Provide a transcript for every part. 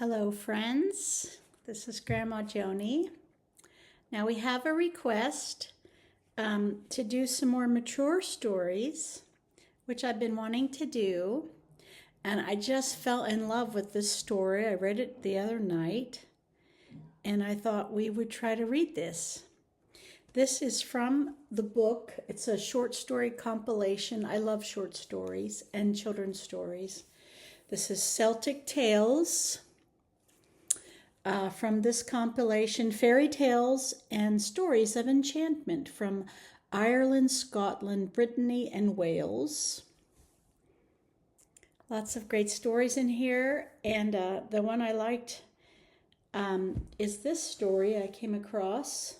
Hello, friends. This is Grandma Joni. Now we have a request to do some more mature stories, which I've been wanting to do. And I just fell in love with this story. I read it the other night, and I thought we would try to read this. This is from the book. It's a short story compilation. I love short stories and children's stories. This is Celtic Tales. From this compilation, Fairy Tales and Stories of Enchantment from Ireland, Scotland, Brittany, and Wales. Lots of great stories in here, and the one I liked is this story I came across,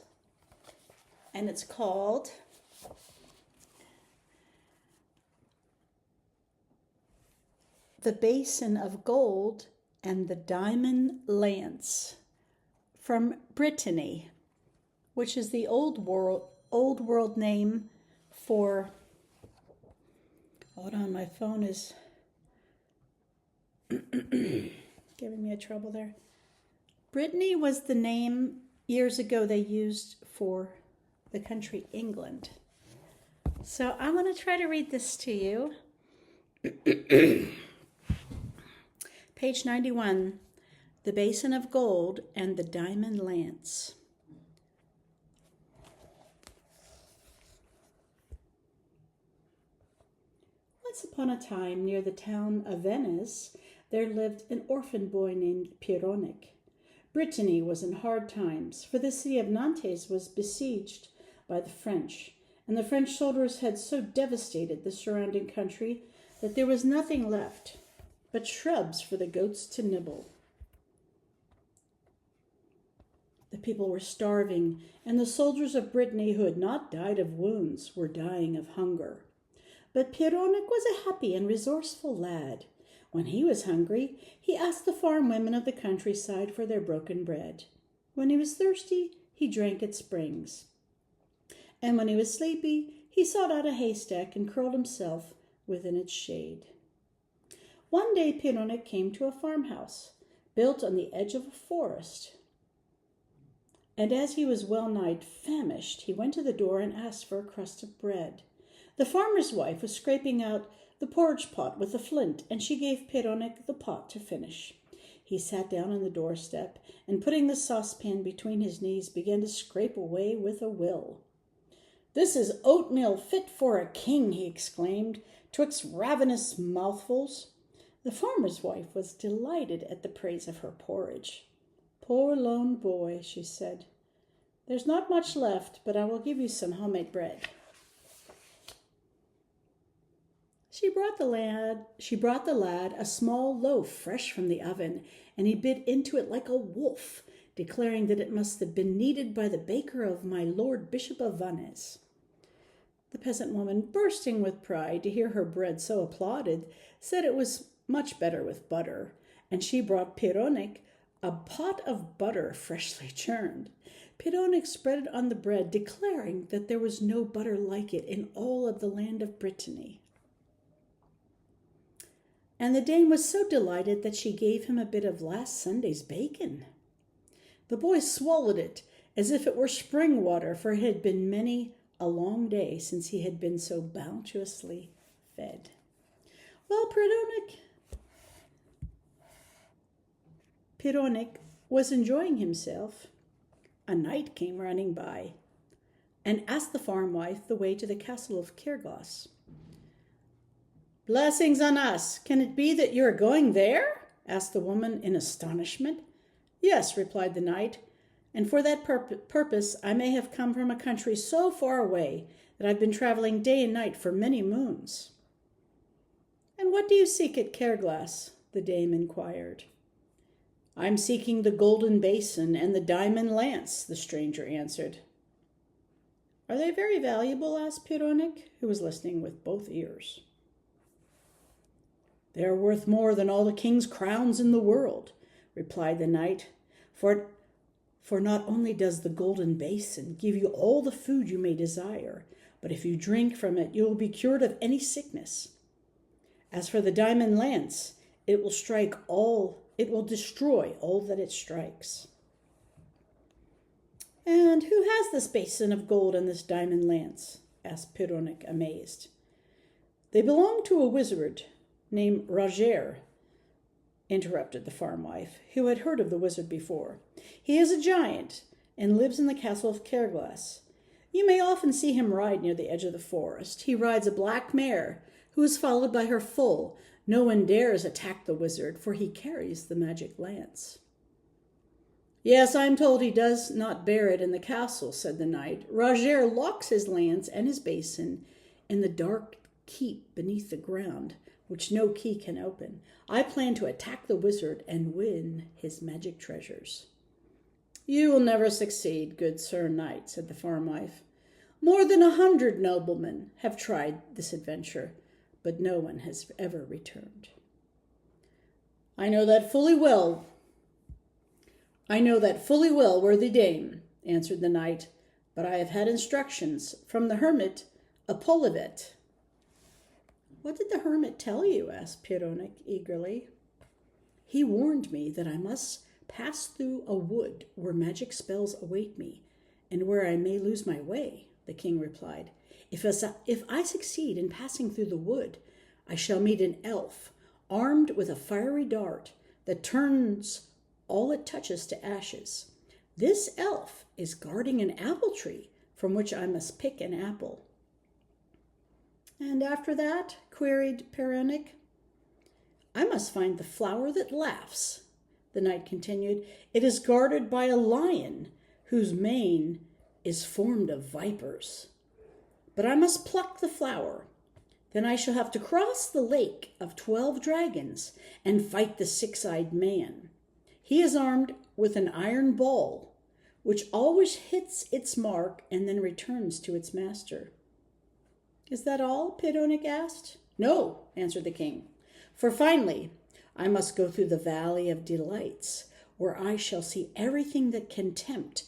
and it's called The Basin of Gold and the Diamond Lance from Brittany, which is the old world name for, hold on, my phone is giving me a trouble there. Brittany was the name years ago they used for the country England. So I'm going to try to read this to you. Page 91, The Basin of Gold and the Diamond Lance. Once upon a time, near the town of Venice, there lived an orphan boy named Pieronic. Brittany was in hard times, for the city of Nantes was besieged by the French, and the French soldiers had so devastated the surrounding country that there was nothing left but shrubs for the goats to nibble. The people were starving, and the soldiers of Brittany who had not died of wounds were dying of hunger. But Pieronic was a happy and resourceful lad. When he was hungry, he asked the farm women of the countryside for their broken bread. When he was thirsty, he drank at springs. And when he was sleepy, he sought out a haystack and curled himself within its shade. One day Pieronic came to a farmhouse, built on the edge of a forest. And as he was well-nigh famished, he went to the door and asked for a crust of bread. The farmer's wife was scraping out the porridge pot with a flint, and she gave Pieronic the pot to finish. He sat down on the doorstep, and putting the saucepan between his knees, began to scrape away with a will. "This is oatmeal fit for a king," he exclaimed, "'twixt ravenous mouthfuls." The farmer's wife was delighted at the praise of her porridge. "Poor lone boy," she said. "There's not much left, but I will give you some homemade bread." She brought the lad a small loaf fresh from the oven, and he bit into it like a wolf, declaring that it must have been kneaded by the baker of my Lord Bishop of Vannes. The peasant woman, bursting with pride to hear her bread so applauded, said it was much better with butter, and she brought Pieronic a pot of butter freshly churned. Pieronic spread it on the bread, declaring that there was no butter like it in all of the land of Brittany. And the dame was so delighted that she gave him a bit of last Sunday's bacon. The boy swallowed it as if it were spring water, for it had been many a long day since he had been so bounteously fed. Well, Pieronic was enjoying himself. A knight came running by and asked the farm wife the way to the castle of Cairglass. "Blessings on us! Can it be that you are going there?" asked the woman in astonishment. "Yes," replied the knight, "and for that purpose I may have come from a country so far away that I've been traveling day and night for many moons." "And what do you seek at Cairglass?" the dame inquired. "I'm seeking the golden basin and the diamond lance," the stranger answered. "Are they very valuable?" asked Pieronic, who was listening with both ears. "They're worth more than all the king's crowns in the world," replied the knight, for not only does the golden basin give you all the food you may desire, but if you drink from it, you will be cured of any sickness. As for the diamond lance, It will destroy all that it strikes. And who has this basin of gold and this diamond lance? Asked Pironic, amazed. They belong to a wizard named Roger, interrupted the farm wife, who had heard of the wizard before. He is a giant and lives in the castle of Cairglass. You may often see him ride near the edge of the forest. He rides a black mare, who is followed by her foal. No one dares attack the wizard, for he carries the magic lance. Yes, I am told he does not bear it in the castle, said the knight. Roger locks his lance and his basin in the dark keep beneath the ground, which no key can open. I plan to attack the wizard and win his magic treasures. You will never succeed, good sir knight, said the farm wife. More than 100 noblemen have tried this adventure, but no one has ever returned. I know that fully well, worthy dame, answered the knight, but I have had instructions from the hermit Apolivet. What did the hermit tell you? Asked Pironic eagerly. He warned me that I must pass through a wood where magic spells await me, and where I may lose my way, the king replied. If I succeed in passing through the wood, I shall meet an elf armed with a fiery dart that turns all it touches to ashes. This elf is guarding an apple tree from which I must pick an apple. And after that, queried Pironic. I must find the flower that laughs, the knight continued. It is guarded by a lion whose mane is formed of vipers. But I must pluck the flower. Then I shall have to cross the lake of 12 dragons and fight the six-eyed man. He is armed with an iron ball, which always hits its mark and then returns to its master. Is that all? Pironic asked. No, answered the king. For finally, I must go through the Valley of Delights, where I shall see everything that can tempt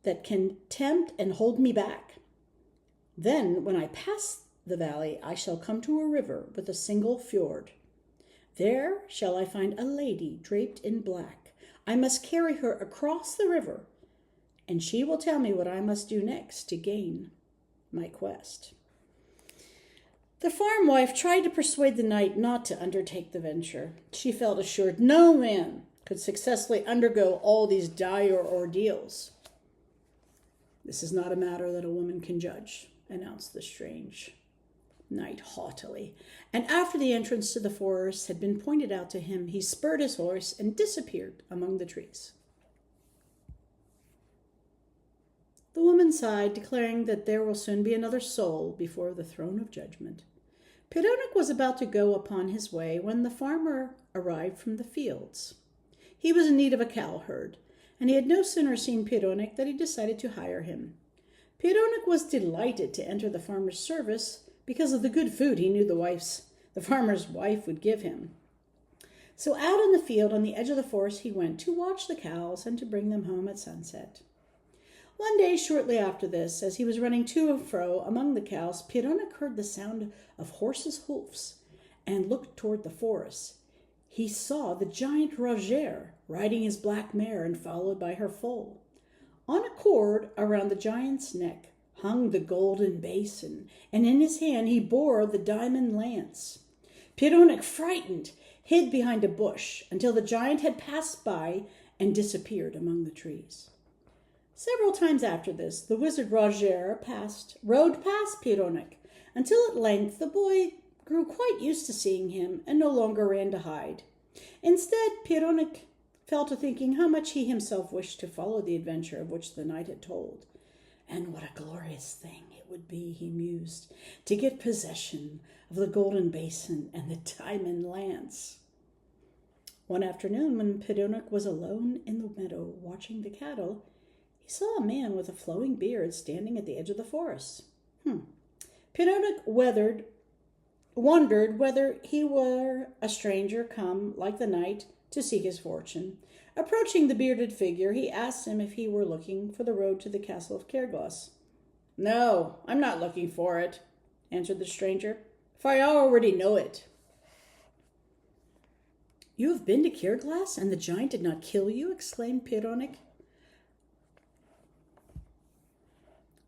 and hold me back. Then, when I pass the valley, I shall come to a river with a single fjord. There shall I find a lady draped in black. I must carry her across the river, and she will tell me what I must do next to gain my quest. The farm wife tried to persuade the knight not to undertake the venture. She felt assured no man could successfully undergo all these dire ordeals. This is not a matter that a woman can judge, announced the strange knight haughtily. And after the entrance to the forest had been pointed out to him, he spurred his horse and disappeared among the trees. The woman sighed, declaring that there will soon be another soul before the throne of judgment. Pironic was about to go upon his way when the farmer arrived from the fields. He was in need of a cow herd, and he had no sooner seen Pironic than he decided to hire him. Pironic was delighted to enter the farmer's service because of the good food he knew the farmer's wife would give him. So out in the field on the edge of the forest he went to watch the cows and to bring them home at sunset. One day shortly after this, as he was running to and fro among the cows, Pironic heard the sound of horses' hoofs and looked toward the forest. He saw the giant Roger riding his black mare and followed by her foal. On a cord around the giant's neck hung the golden basin, and in his hand he bore the diamond lance. Pironic, frightened, hid behind a bush until the giant had passed by and disappeared among the trees. Several times after this, the wizard Roger rode past Pironic, until at length the boy grew quite used to seeing him and no longer ran to hide. Instead, Pironic fell to thinking how much he himself wished to follow the adventure of which the knight had told. And what a glorious thing it would be, he mused, to get possession of the golden basin and the diamond lance. One afternoon, when Pironic was alone in the meadow watching the cattle, he saw a man with a flowing beard standing at the edge of the forest. Pironic wondered whether he were a stranger come, like the knight, to seek his fortune. Approaching the bearded figure, he asked him if he were looking for the road to the castle of Cairglass. No, I'm not looking for it, answered the stranger, for I already know it. You have been to Cairglass, and the giant did not kill you? Exclaimed Pironic.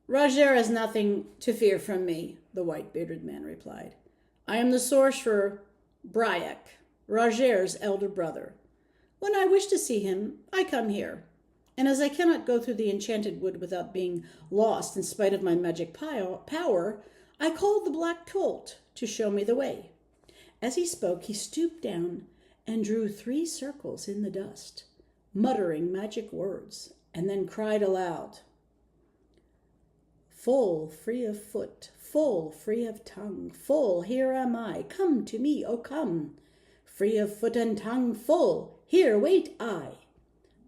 Roger has nothing to fear from me, the white-bearded man replied. I am the sorcerer Bryac, Roger's elder brother. When I wish to see him, I come here. And as I cannot go through the enchanted wood without being lost in spite of my magic power, I called the black colt to show me the way. As he spoke, he stooped down and drew 3 circles in the dust, muttering magic words, and then cried aloud, Full, free of foot, full, free of tongue, full, here am I, come to me, O come. Free of foot and tongue, full, here wait I.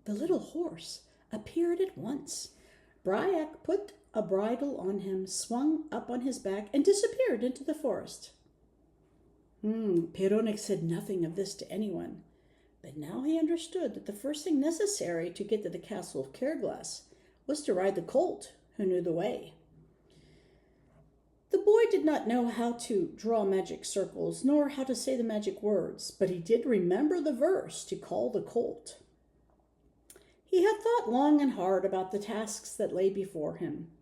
The little horse appeared at once. Bryac put a bridle on him, swung up on his back, and disappeared into the forest. Pironic said nothing of this to anyone, but now he understood that the first thing necessary to get to the castle of Cairglass was to ride the colt, who knew the way. The boy did not know how to draw magic circles, nor how to say the magic words, but he did remember the verse to call the colt. He had thought long and hard about the tasks that lay before him: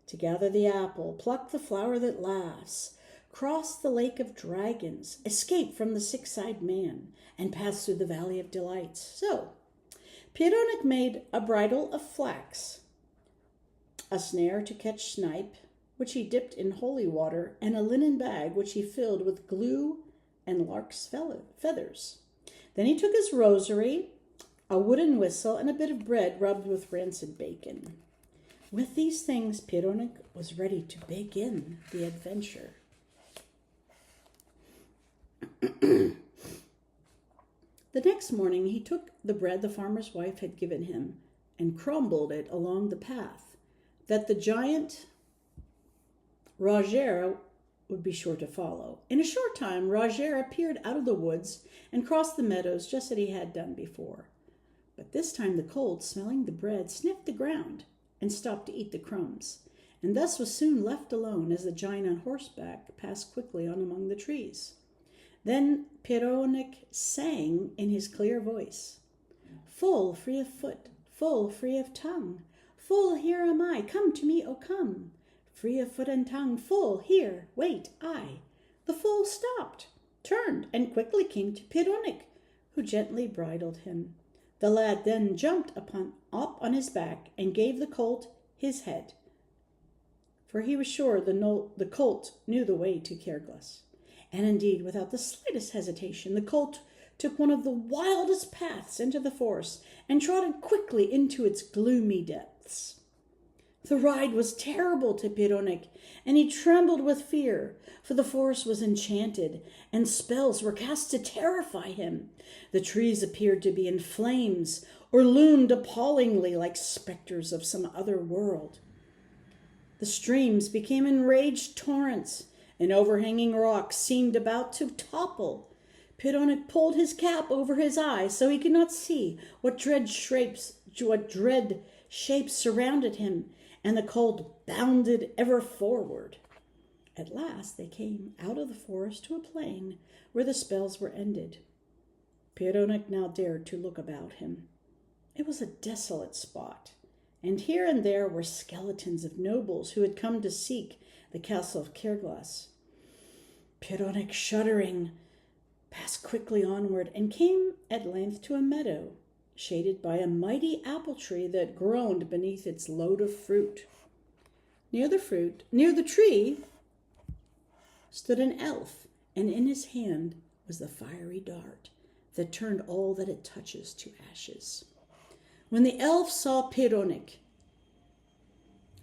to gather the apple, pluck the flower that laughs, cross the lake of dragons, escape from the 6-eyed man, and pass through the valley of delights. So, Pironic made a bridle of flax, a snare to catch snipe, which he dipped in holy water, and a linen bag which he filled with glue and lark's feathers. Then he took his rosary, a wooden whistle, and a bit of bread rubbed with rancid bacon. With these things, Pironic was ready to begin the adventure. The next morning he took the bread the farmer's wife had given him and crumbled it along the path, that the giant Roger would be sure to follow. In a short time, Roger appeared out of the woods and crossed the meadows just as he had done before. But this time the colt, smelling the bread, sniffed the ground and stopped to eat the crumbs, and thus was soon left alone as the giant on horseback passed quickly on among the trees. Then Pironic sang in his clear voice, Full, free of foot, full, free of tongue, full, here am I, come to me, O come. Free of foot and tongue, full, here, wait, I. The fool stopped, turned, and quickly came to Pironic, who gently bridled him. The lad then jumped up on his back and gave the colt his head, for he was sure the colt knew the way to Cairglass. And indeed, without the slightest hesitation, the colt took one of the wildest paths into the forest and trotted quickly into its gloomy depths. The ride was terrible to Pironic, and he trembled with fear, for the forest was enchanted, and spells were cast to terrify him. The trees appeared to be in flames, or loomed appallingly like specters of some other world. The streams became enraged torrents, and overhanging rocks seemed about to topple. Pironic pulled his cap over his eyes so he could not see what dread shapes surrounded him, and the colt bounded ever forward. At last they came out of the forest to a plain where the spells were ended. Pironic now dared to look about him. It was a desolate spot, and here and there were skeletons of nobles who had come to seek the castle of Cairglass. Pironic, shuddering, passed quickly onward and came at length to a meadow, shaded by a mighty apple tree that groaned beneath its load of fruit. Near the tree, stood an elf, and in his hand was the fiery dart that turned all that it touches to ashes. When the elf saw Pironic,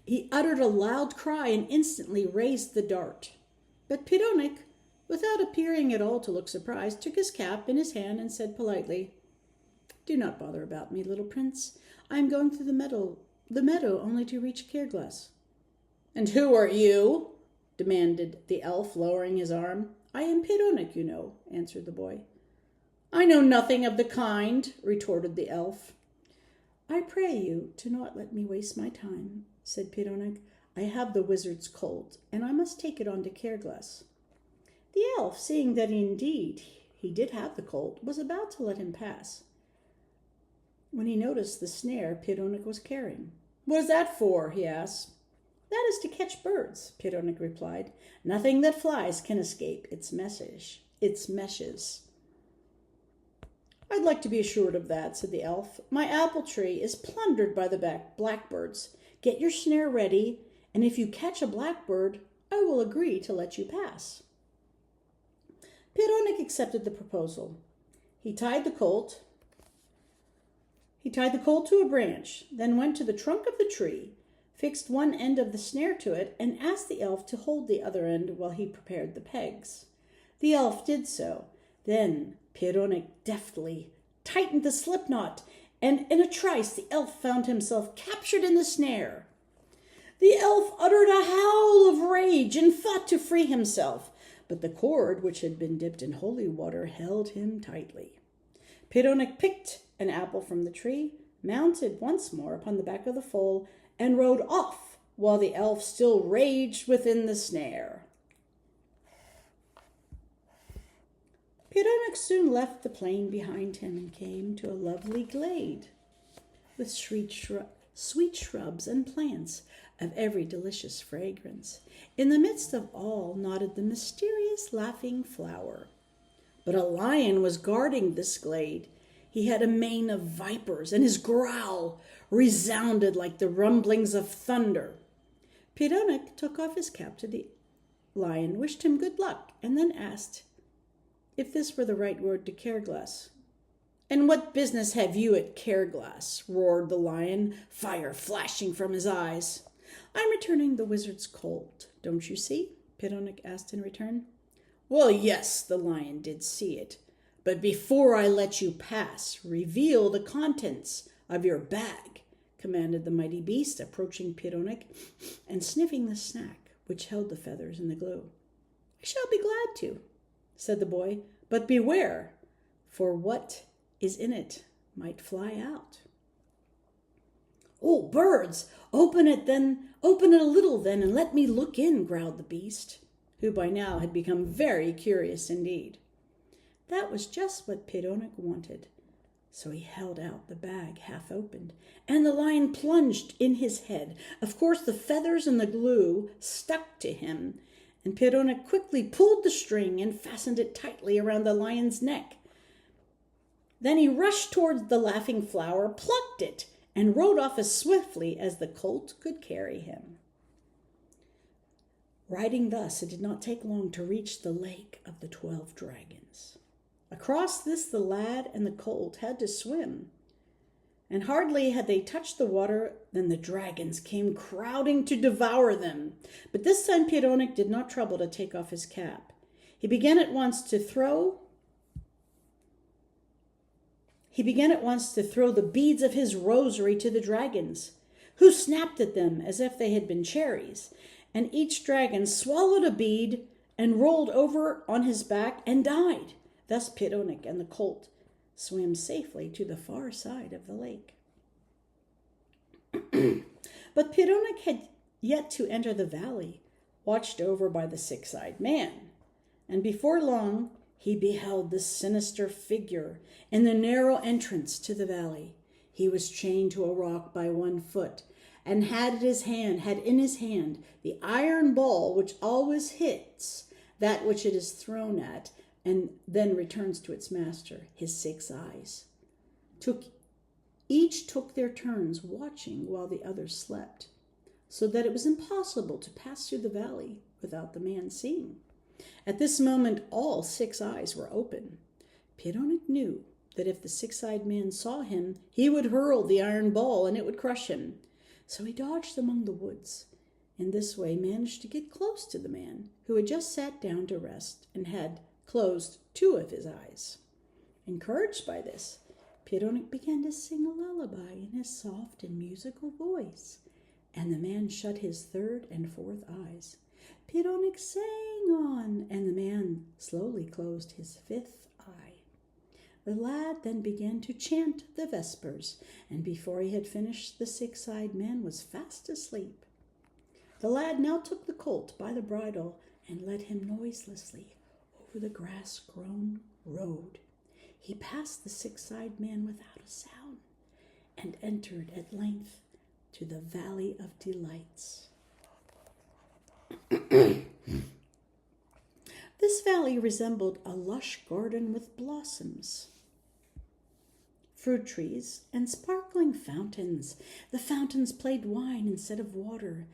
he uttered a loud cry and instantly raised the dart. But Pironic, without appearing at all to look surprised, took his cap in his hand and said politely, "Do not bother about me, little prince. I am going through the meadow only to reach Cairglass." "And who are you?" demanded the elf, lowering his arm. "I am Pironic, you know," answered the boy. "I know nothing of the kind," retorted the elf. "I pray you to not let me waste my time," said Pironic. "I have the wizard's colt, and I must take it on to Cairglass." The elf, seeing that indeed he did have the colt, was about to let him pass when he noticed the snare Pironik was carrying. "What is that for?" he asked. "That is to catch birds," Pironik replied. "Nothing that flies can escape its meshes." "I'd like to be assured of that," said the elf. "My apple tree is plundered by the blackbirds. Get your snare ready, and if you catch a blackbird, I will agree to let you pass." Pironik accepted the proposal. He tied the colt to a branch, then went to the trunk of the tree, fixed one end of the snare to it, and asked the elf to hold the other end while he prepared the pegs. The elf did so. Then Pironik deftly tightened the slip knot, and in a trice the elf found himself captured in the snare. The elf uttered a howl of rage and fought to free himself, but the cord, which had been dipped in holy water, held him tightly. Pironik picked an apple from the tree, mounted once more upon the back of the foal, and rode off while the elf still raged within the snare. Pironik soon left the plain behind him and came to a lovely glade with sweet shrubs and plants of every delicious fragrance. In the midst of all nodded the mysterious laughing flower. But a lion was guarding this glade. He had a mane of vipers, and his growl resounded like the rumblings of thunder. Pironik took off his cap to the lion, wished him good luck, and then asked if this were the right road to Cairglass. "And what business have you at Cairglass?" roared the lion, fire flashing from his eyes. "I'm returning the wizard's colt, don't you see?" Pironik asked in return. "Well, yes," the lion did see it. "But before I let you pass, reveal the contents of your bag," commanded the mighty beast, approaching Pironik and sniffing the snack which held the feathers and the glue. "I shall be glad to," said the boy, "but beware, for what is in it might fly out." "Oh, birds, open it a little then, and let me look in," growled the beast, who by now had become very curious indeed. That was just what Pironik wanted. So he held out the bag half opened, and the lion plunged in his head. Of course, the feathers and the glue stuck to him, and Pironik quickly pulled the string and fastened it tightly around the lion's neck. Then he rushed towards the laughing flower, plucked it, and rode off as swiftly as the colt could carry him. Riding thus, it did not take long to reach the lake of the 12 dragons. Across this the lad and the colt had to swim, and hardly had they touched the water than the dragons came crowding to devour them. But this time Pironik did not trouble to take off his cap. He began at once to throw the beads of his rosary to the dragons, who snapped at them as if they had been cherries, and each dragon swallowed a bead and rolled over on his back and died. Thus Pironik and the colt swam safely to the far side of the lake. But Pironik had yet to enter the valley, watched over by the six-eyed man, and before long he beheld the sinister figure in the narrow entrance to the valley. He was chained to a rock by one foot, and had in his hand the iron ball which always hits that which it is thrown at, and then returns to its master. His 6 eyes each took their turns watching while the others slept, so that it was impossible to pass through the valley without the man seeing. At this moment all 6 eyes were open. Pironik knew that if the 6-eyed man saw him, he would hurl the iron ball and it would crush him. So he dodged among the woods. In this way managed to get close to the man, who had just sat down to rest and had closed 2 of his eyes. Encouraged by this, Pironik began to sing a lullaby in his soft and musical voice, and the man shut his 3rd and 4th eyes. Pironik sang on, and the man slowly closed his 5th eye. The lad then began to chant the vespers, and before he had finished, the 6-eyed man was fast asleep. The lad now took the colt by the bridle and led him noiselessly over the grass-grown rode. He passed the six-eyed man without a sound, and entered at length to the Valley of Delights. This valley resembled a lush garden with blossoms, fruit trees, and sparkling fountains. The fountains played wine instead of water.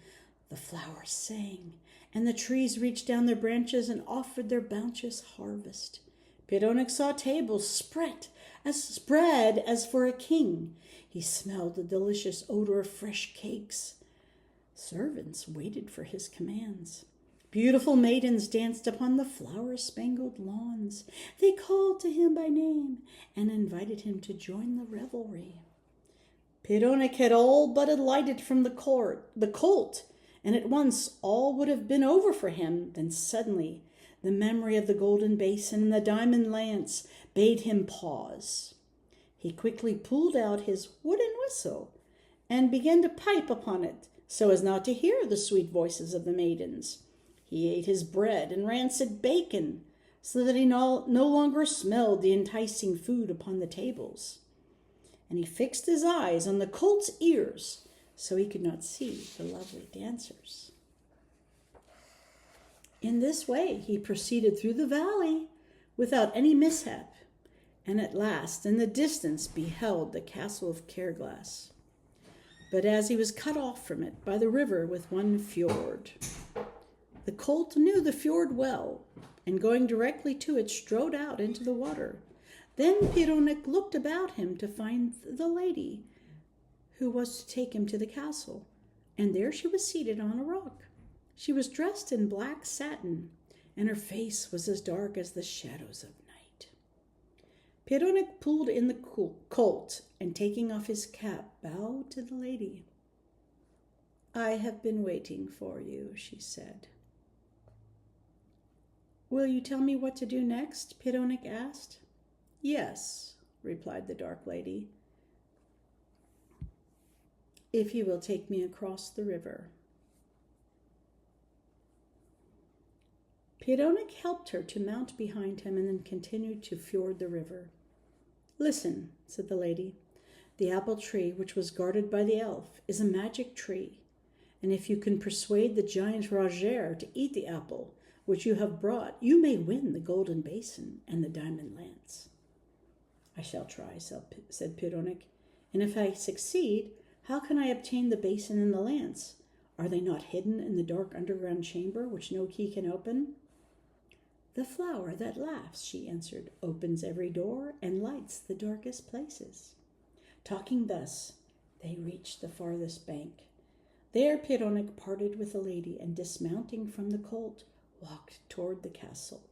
The flowers sang, and the trees reached down their branches and offered their bounteous harvest. Pieronic saw tables spread as for a king. He smelled the delicious odor of fresh cakes. Servants waited for his commands. Beautiful maidens danced upon the flower-spangled lawns. They called to him by name and invited him to join the revelry. Pieronic had all but alighted from the colt, and at once all would have been over for him. Then suddenly the memory of the golden basin and the diamond lance bade him pause. He quickly pulled out his wooden whistle and began to pipe upon it, so as not to hear the sweet voices of the maidens. He ate his bread and rancid bacon, so that he no longer smelled the enticing food upon the tables. And he fixed his eyes on the colt's ears, so he could not see the lovely dancers. In this way he proceeded through the valley without any mishap, and at last in the distance beheld the castle of Cairglass. But as he was cut off from it by the river with one fjord, the colt knew the fjord well, and going directly to it, strode out into the water. Then Pieronic looked about him to find the lady who was to take him to the castle, and there she was seated on a rock. She was dressed in black satin, and her face was as dark as the shadows of night. Pieronic pulled in the colt, and taking off his cap, bowed to the lady. "I have been waiting for you," she said. "Will you tell me what to do next?" Pieronic asked. "Yes," replied the dark lady, "if you will take me across the river." Pieronic helped her to mount behind him and then continued to ford the river. "Listen," said the lady. "The apple tree, which was guarded by the elf, is a magic tree, and if you can persuade the giant Roger to eat the apple which you have brought, you may win the golden basin and the diamond lance." "I shall try," said Pieronic, "and if I succeed, how can I obtain the basin and the lance? Are they not hidden in the dark underground chamber which no key can open?" "The flower that laughs," she answered, "opens every door and lights the darkest places." Talking thus, they reached the farthest bank. There Pieronic parted with the lady, and dismounting from the colt, walked toward the castle.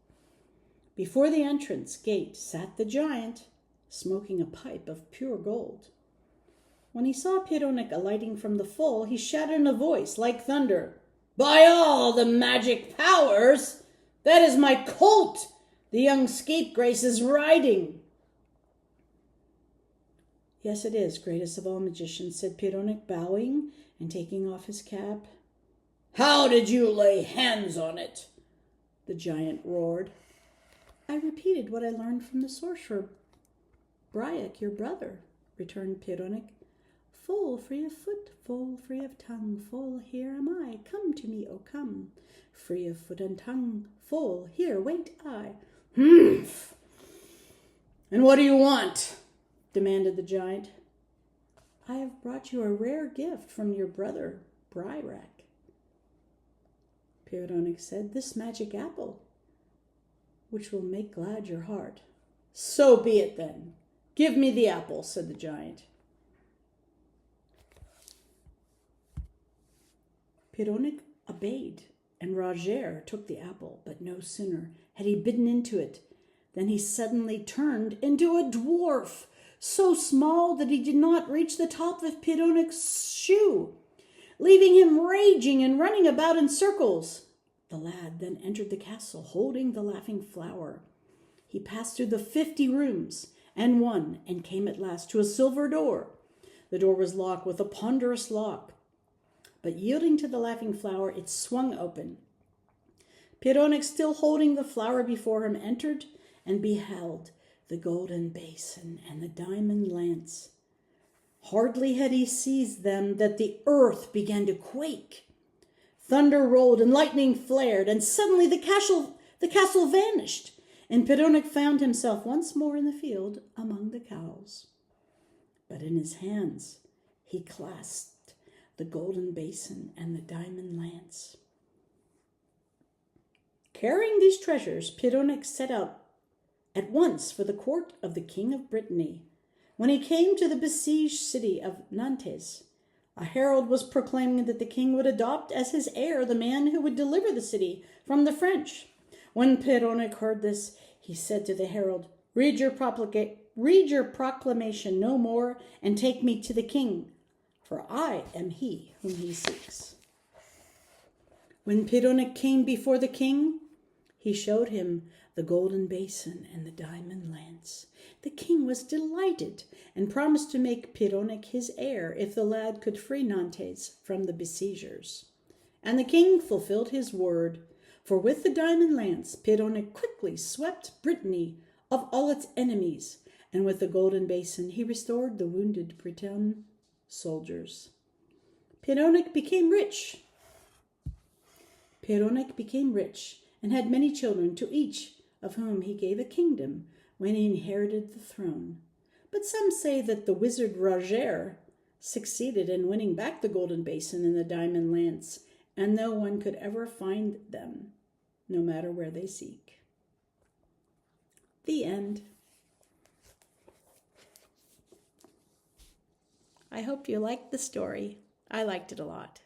Before the entrance gate sat the giant, smoking a pipe of pure gold. When he saw Pieronic alighting from the foal, he shouted in a voice like thunder, "By all the magic powers, that is my colt the young scapegrace is riding." "Yes, it is, greatest of all magicians," said Pieronic, bowing and taking off his cap. "How did you lay hands on it?" the giant roared. "I repeated what I learned from the sorcerer Bryac, your brother," returned Pieronic. "Full free of foot, full free of tongue, full here am I. Come to me, oh come. Free of foot and tongue, full here wait I." "Humph! And what do you want?" demanded the giant. "I have brought you a rare gift from your brother Bryac," Pieronic said, "this magic apple, which will make glad your heart." "So be it then. Give me the apple," said the giant. Pieronic obeyed, and Roger took the apple, but no sooner had he bitten into it than he suddenly turned into a dwarf, so small that he did not reach the top of Pieronic's shoe, leaving him raging and running about in circles. The lad then entered the castle, holding the laughing flower. He passed through the 50 rooms and one, and came at last to a silver door. The door was locked with a ponderous lock, but yielding to the laughing flower, it swung open. Pieronic, still holding the flower before him, entered and beheld the golden basin and the diamond lance. Hardly had he seized them that the earth began to quake. Thunder rolled and lightning flared, and suddenly the castle vanished, and Pironic found himself once more in the field among the cows. But in his hands he clasped the golden basin and the diamond lance. Carrying these treasures, Pironic set out at once for the court of the king of Brittany. When he came to the besieged city of Nantes, a herald was proclaiming that the king would adopt as his heir the man who would deliver the city from the French. When Pironic heard this, he said to the herald, Read your proclamation no more, and take me to the king, for I am he whom he seeks. When Pironic came before the king, he showed him the golden basin and the diamond lance. The king was delighted and promised to make Pironic his heir if the lad could free Nantes from the besiegers. And the king fulfilled his word, for with the diamond lance, Pironic quickly swept Brittany of all its enemies, and with the golden basin he restored the wounded Breton soldiers. Pironic became rich and had many children, to each of whom he gave a kingdom when he inherited the throne. But some say that the wizard Roger succeeded in winning back the golden basin and the diamond lance, and no one could ever find them, no matter where they seek. The end. I hope you liked the story. I liked it a lot.